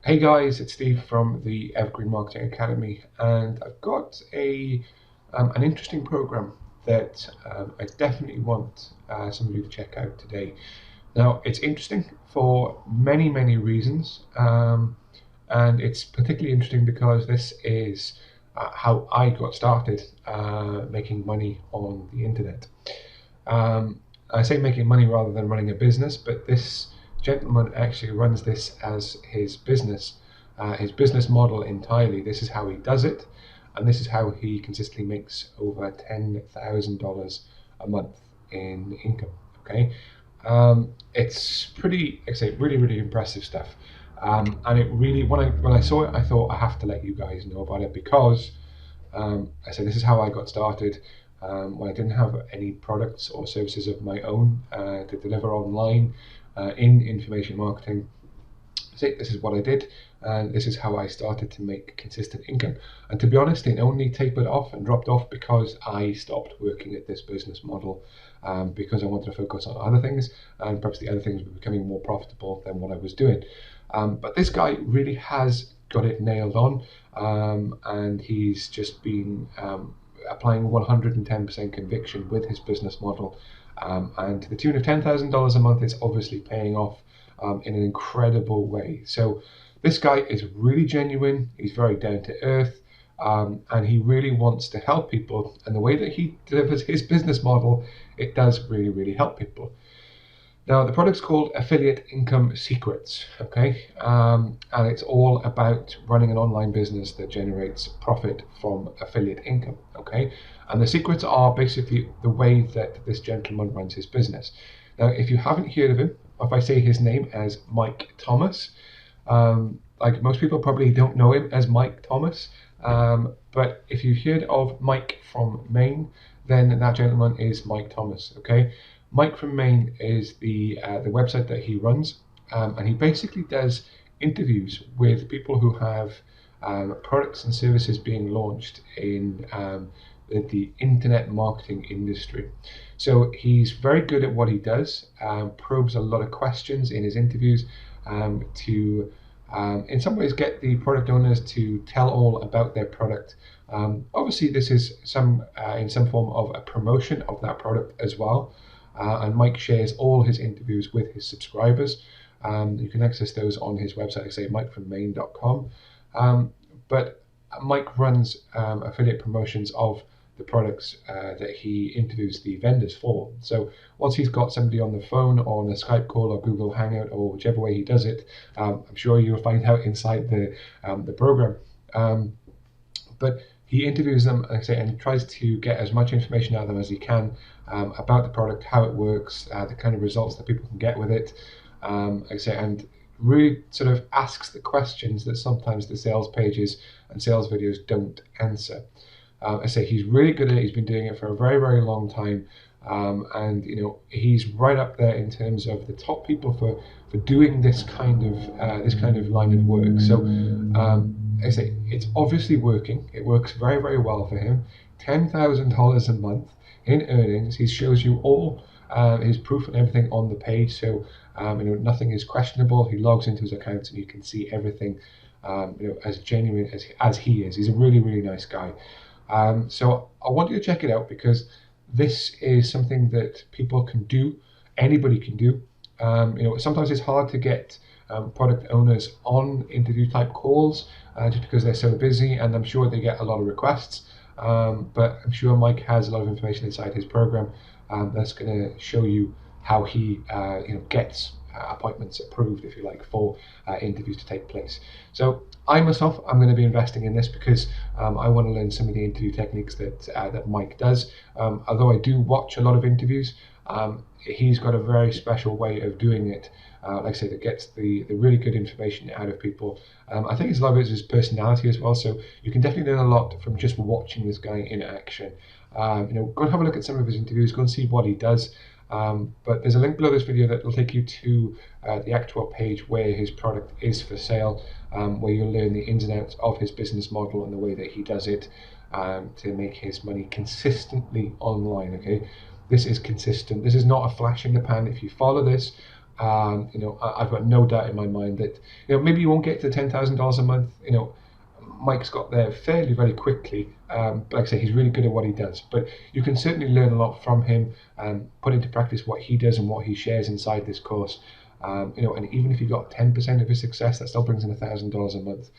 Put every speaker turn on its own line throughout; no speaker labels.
Hey guys, it's Steve from the Evergreen Marketing Academy, and I've got an interesting program that I definitely want some of you to check out today. Now, it's interesting for many reasons, and it's particularly interesting because this is how I got started making money on the internet. I say making money rather than running a business, but this gentleman actually runs this as his business model entirely. This is how he does it, and this is how he consistently makes over $10,000 a month in income. Okay, it's pretty, like I say, really impressive stuff. And it really, when I saw it, I thought I have to let you guys know about it because I said this is how I got started when I didn't have any products or services of my own to deliver online in information marketing. So this is what I did, and this is how I started to make consistent income. And to be honest, it only tapered off and dropped off because I stopped working at this business model because I wanted to focus on other things, and perhaps the other things were becoming more profitable than what I was doing. But this guy really has got it nailed on, and he's just been applying 110% conviction with his business model, and to the tune of $10,000 a month is obviously paying off in an incredible way. So this guy is really genuine, he's very down to earth, and he really wants to help people, and the way that he delivers his business model, it does really help people. Now, the product's called Affiliate Income Secrets, okay? And it's all about running an online business that generates profit from affiliate income, okay? And the secrets are basically the way that this gentleman runs his business. Now, if you haven't heard of him, if I say his name as Mike Thomas, like most people probably don't know him as Mike Thomas, but if you've heard of Mike from Maine, then that gentleman is Mike Thomas, okay? Mike from Maine is the website that he runs, and he basically does interviews with people who have products and services being launched in the internet marketing industry. So he's very good at what he does, probes a lot of questions in his interviews to in some ways get the product owners to tell all about their product. Obviously, this is in some form of a promotion of that product as well. And Mike shares all his interviews with his subscribers. You can access those on his website, like say mikefrommaine.com. But Mike runs affiliate promotions of the products that he interviews the vendors for. So once he's got somebody on the phone or on a Skype call or Google Hangout or whichever way he does it, I'm sure you'll find out inside the program. But he interviews them, like I say, and tries to get as much information out of them as he can about the product, how it works, the kind of results that people can get with it, like I say, and really sort of asks the questions that sometimes the sales pages and sales videos don't answer. I say he's really good at it. He's been doing it for a very long time, and he's right up there in terms of the top people for doing this kind of line of work. So I say it's obviously working. It works very well for him. $10,000 a month in earnings. He shows you all his proof and everything on the page, so nothing is questionable. He logs into his accounts and you can see everything as genuine as he is. He's a really nice guy. So I want you to check it out because this is something that people can do, anybody can do. Sometimes it's hard to get product owners on interview type calls just because they're so busy, and I'm sure they get a lot of requests. But I'm sure Mike has a lot of information inside his program that's going to show you how he gets appointments approved, if you like, for interviews to take place. So I'm going to be investing in this because I want to learn some of the interview techniques that Mike does. Although I do watch a lot of interviews, he's got a very special way of doing it. Like I say, that gets the really good information out of people. I think a lot of it is his personality as well. So you can definitely learn a lot from just watching this guy in action. Go and have a look at some of his interviews. Go and see what he does. But there's a link below this video that will take you to the actual page where his product is for sale, where you'll learn the ins and outs of his business model and the way that he does it to make his money consistently online. Okay, this is consistent. This is not a flash in the pan. If you follow this, I've got no doubt in my mind that maybe you won't get to $10,000 a month. Mike's got there fairly very quickly. But like I say, he's really good at what he does. But you can certainly learn a lot from him, put into practice what he does and what he shares inside this course. And even if you got 10% of his success, that still brings in $1,000 a month,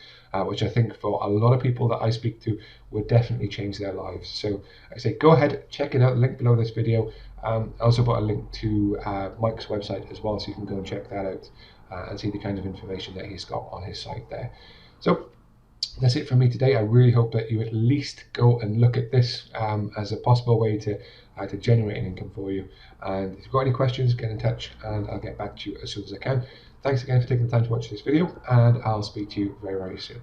which I think for a lot of people that I speak to would definitely change their lives. So I say, go ahead, check it out. Link below this video. I also put a link to Mike's website as well, so you can go and check that out and see the kind of information that he's got on his site there. So that's it from me today. I really hope that you at least go and look at this as a possible way to generate an income for you. And if you've got any questions, get in touch and I'll get back to you as soon as I can. Thanks again for taking the time to watch this video, and I'll speak to you very, very soon.